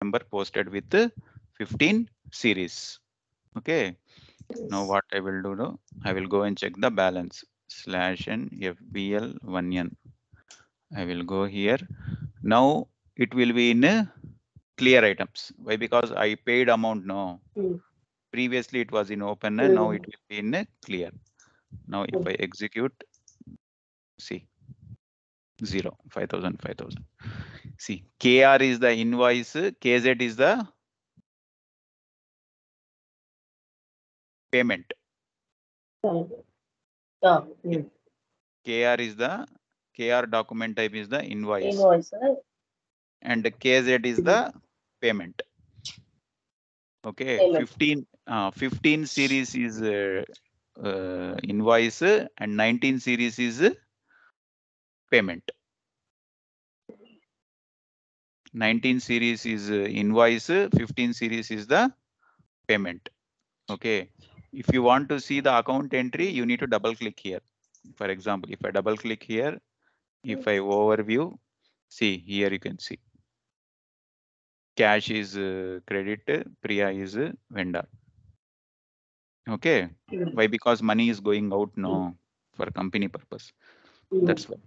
number posted with the 15 series. Okay. Now what I will do now, I will go and check the balance /n FBL1N. I will go here. Now it will be in clear items. Why? Because I paid amount now. Previously it was in open, now it will be in clear. Now if I execute, see 0, 5,000, 5,000. See, KR is the invoice, KZ is the payment. KR is the KR document type is the invoice. And KZ is the payment. Okay, 15 series is invoice and 19 series is payment. 19 series is invoice, 15 series is the payment. Okay, if you want to see the account entry, you need to double click here. For example, if I double click here, if I overview, see here you can see cash is credit, Priya is vendor. Okay, why? Because money is going out now for company purpose. That's why.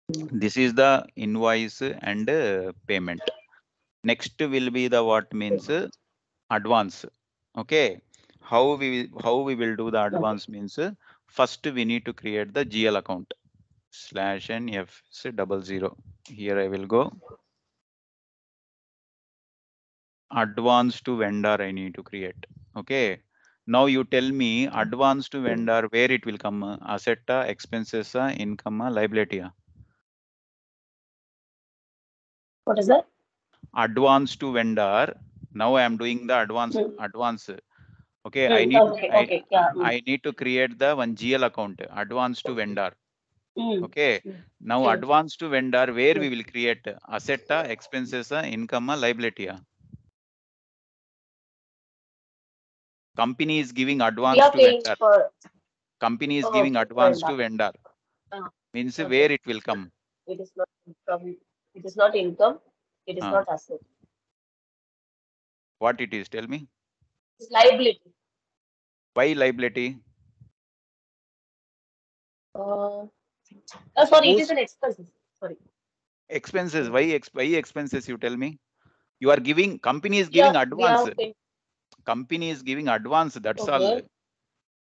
This is the invoice and payment. Next will be the what means advance. Okay, how we will do the advance means first we need to create the GL account /n F00. Here I will go. Advance to vendor I need to create. Okay. Now you tell me advance to vendor where it will come, asset, expenses, income, liability. What is that? Advance to vendor. Now I am doing the advance. Okay, I need to create the one GL account, advance to vendor. Okay, now advance to vendor where we will create asset, expenses, income, liability. Company is giving advance to vendor. Company is giving advance to vendor. Means where it will come. It is not income. It is not income. It is not asset. What it is? Tell me. It's liability. Why liability? Sorry, it is an expenses. Sorry. Expenses. Why expenses? You tell me. You are giving. Company is giving advance. Company is giving advance. That's all.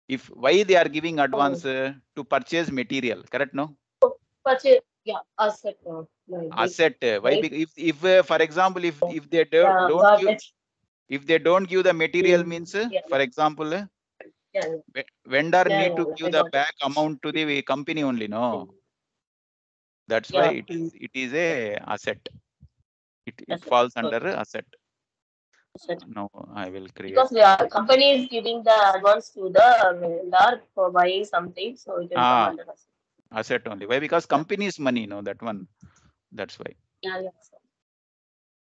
If why they are giving advance to purchase material, correct? No. Purchase. Yeah, asset. Asset. Why? If for example, if they don't give, if they don't give the material means, for example, vendor need to give the back amount to the company only. No. That's why it is a asset. It falls under asset. Now I will create. Because the company is giving the advance to the vendor for buying something, so it will come under asset. Asset only. Why? Because company's money, no, that one. That's why.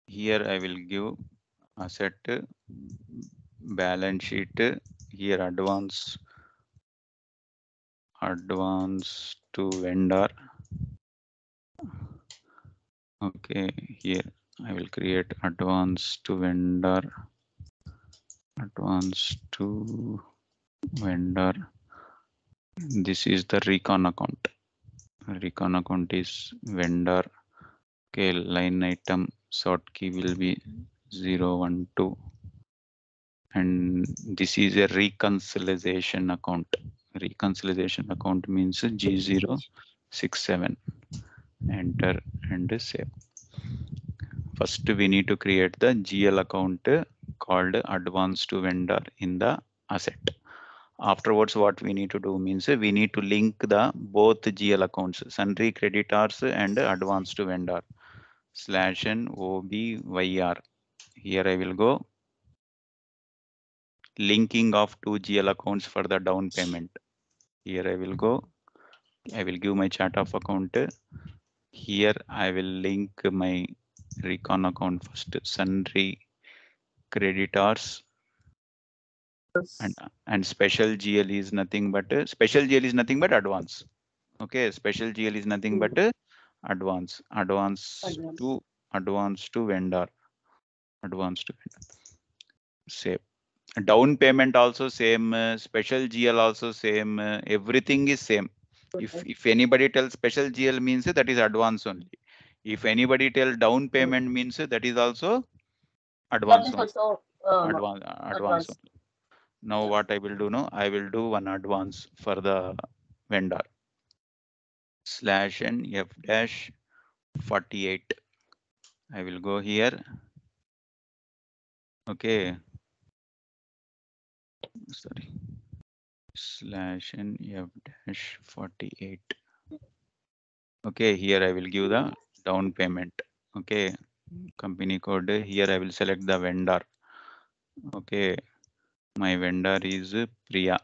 Here I will give asset, balance sheet. Here advance to vendor. Okay, here I will create advance to vendor. Advance to vendor. This is the recon account. Recon account is vendor. Okay, line item sort key will be 012. And this is a reconciliation account. Reconciliation account means G067. Enter and save. First, we need to create the GL account called advance to vendor in the asset. Afterwards, what we need to do means we need to link the both GL accounts, sundry creditors and advance to vendor /n OBYR. Here I will go. Linking of two GL accounts for the down payment. Here I will go. I will give my chart of account. Here I will link my recon account first, sundry creditors. And special GL is nothing but advance. Okay, special GL is nothing but advance to vendor. advanced vendor. Save. Down payment also same, special GL also same, everything is same. If anybody tells special GL means that is advance only. If anybody tell down payment means that is also That advance is only. also Advance advanced. only. Now what I will do now, I will do one advance for the vendor. /n f dash 48. I will go here. Okay. Sorry. /n f dash 48. Okay, here I will give the down payment. Okay, company code. Here I will select the vendor. Okay, my vendor is Priya.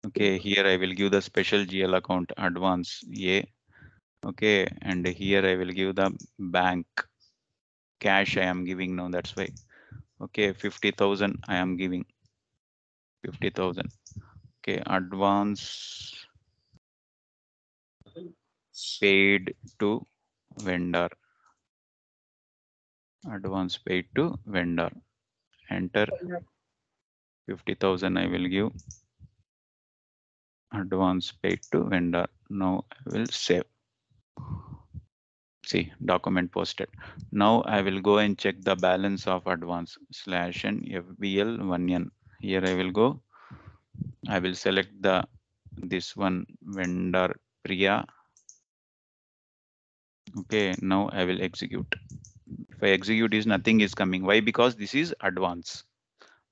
Okay, here I will give the special GL account advance A. Okay, and here I will give the bank cash I am giving now. That's why. Okay, 50,000 I am giving. 50,000. Okay, advance paid to vendor. Advance paid to vendor. Enter 50,000 I will give. Advance paid to vendor. Now I will save. See, document posted. Now I will go and check the balance of advance /n FBL1N. Here I will go. I will select this one vendor Priya. Okay, now I will execute. If I execute is nothing is coming. Why? Because this is advance.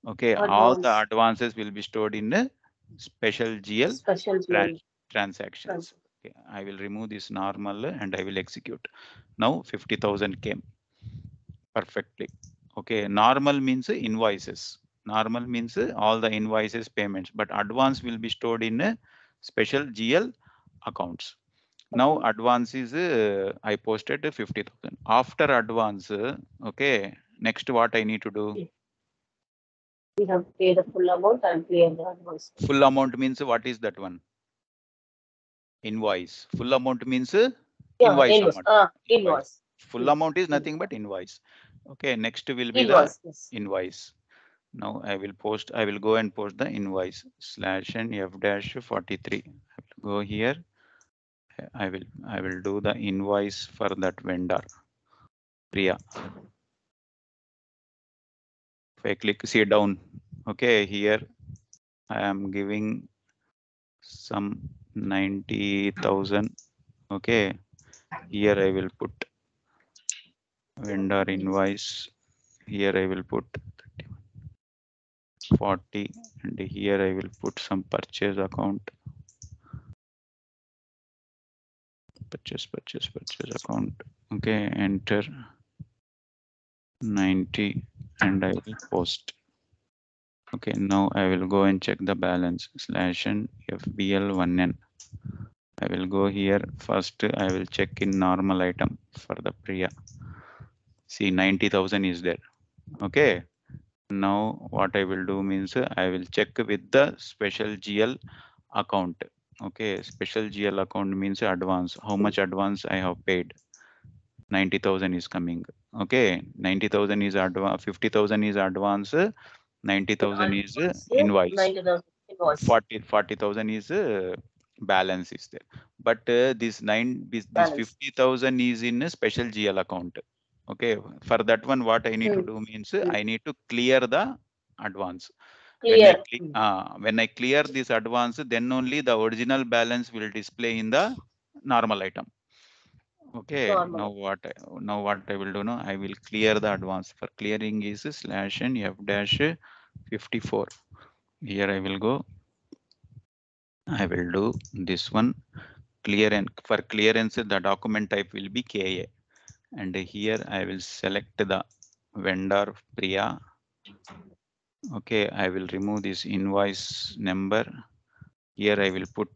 Okay, all the Advanced. advances will be stored in the special GL Special GL. transactions. Okay, I will remove this normal and I will execute. Now 50,000 came perfectly. Okay, normal means invoices. Normal means all the invoices payments, but advance will be stored in a special GL accounts. Now advance is I posted 50,000. After advance, okay, next what I need to do? We have to pay the full amount and clear the advance. Full amount means what is that one? Invoice. Full amount means Yeah, invoice invoice. amount. Invoice. Invoice. Full amount is nothing but invoice. Okay, next will be the Invoice. Yes. invoice. Now I will go and post the invoice /n f dash 43. I will go here. I will do the invoice for that vendor, Priya. If I click see down, okay, here I am giving some 90,000. Okay, here I will put vendor invoice. Here I will put 40 and here I will put some purchase account. Purchase account. Okay, enter 90 and I will post. Okay, now I will go and check the balance /n FBL1N. I will go here first. I will check in normal item for the Priya. See, 90,000 is there. Okay. Now what I will do means I will check with the special GL account. Okay, special GL account means advance. How much advance I have paid? 90,000 is coming. Okay, 90,000 is advance. 50,000 is advance. 90,000 is invoice. 90,000 invoice. 40,000 is balance is there. But this Balance. 50,000 is in a special GL account. Okay, for that one, what I need to do means I need to clear the advance. Clear. When I clear this advance, then only the original balance will display in the normal item. Okay, Normal. now what I will do now, I will clear the advance. For clearing is /n f dash 54. Here I will go. I will do this one clearance. For clearance, the document type will be KA. And here I will select the vendor Priya. Okay, I will remove this invoice number. Here I will put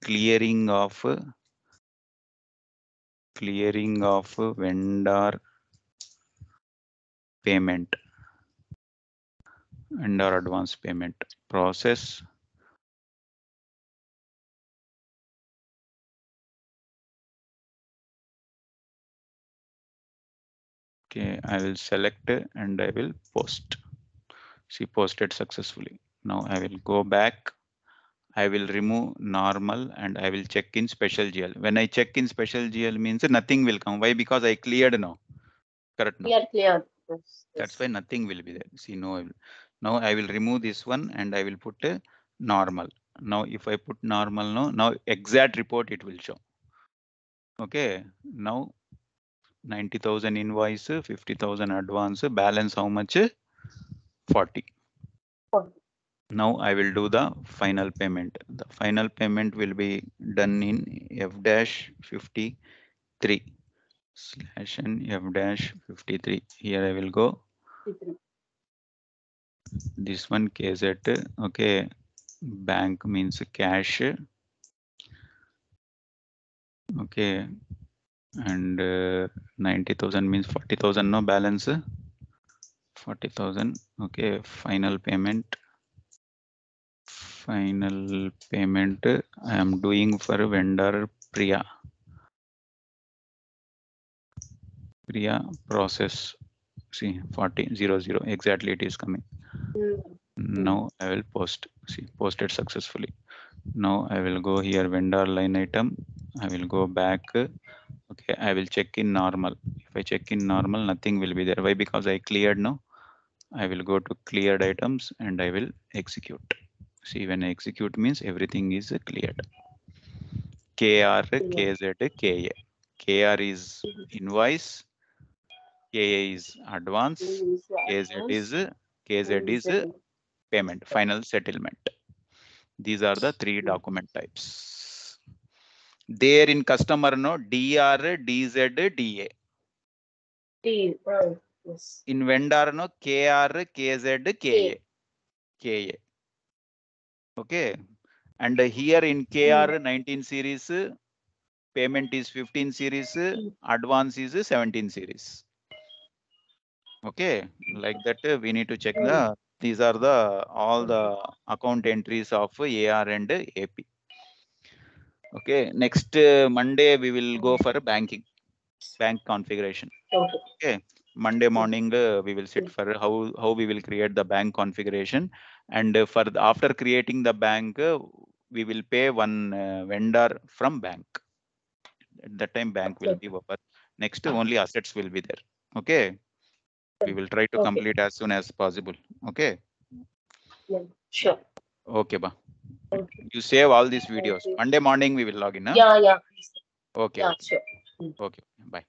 clearing of vendor payment, vendor advance payment process. Okay, I will select and I will post. See, posted successfully. Now I will go back. I will remove normal and I will check in special GL. When I check in special GL means nothing will come. Why? Because I cleared now. Correct now. We are clear. Yes, That's yes. why nothing will be there. See, no. Now I will remove this one and I will put a normal. Now if I put normal now exact report it will show. Okay. Now 90,000 invoice, 50,000 advance, balance how much? 40. Now I will do the final payment. The final payment will be done in F-53 slash n F-53. Here I will go. This one KZ. Okay. Bank means cash. Okay. And 90,000 means 40,000 no balance. 40,000. Okay. Final payment. Final payment I am doing for vendor Priya process. See 4000 exactly it is coming. Now I will post. See, posted successfully. Now I will go here vendor line item. I will go back. Okay, I will check in normal. If I check in normal, nothing will be there. Why? Because I cleared now. I will go to cleared items and I will execute. See, when I execute means everything is cleared. KR, KZ, KA. KR is invoice, KA is advance, KZ is payment, final settlement. These are the three document types. There in customer no DR, DZ, DA. Yes. In vendor no KR, KZ, KA. KA. Okay. And here in KR 19 series, payment is 15 series, advance is 17 series. Okay, like that we need to check the these are the all the account entries of AR and AP. Okay, next Monday we will go for banking, bank configuration. Okay, Monday morning we will sit for how we will create the bank configuration, and for the, after creating the bank we will pay one vendor from bank. At that time bank will be open. Next only assets will be there. Okay, we will try to complete as soon as possible. Okay. Sure. Okay, ba. You save all these videos. Monday morning we will log in. Huh? Yeah. Okay. Yeah, Okay. sure. Okay. Bye.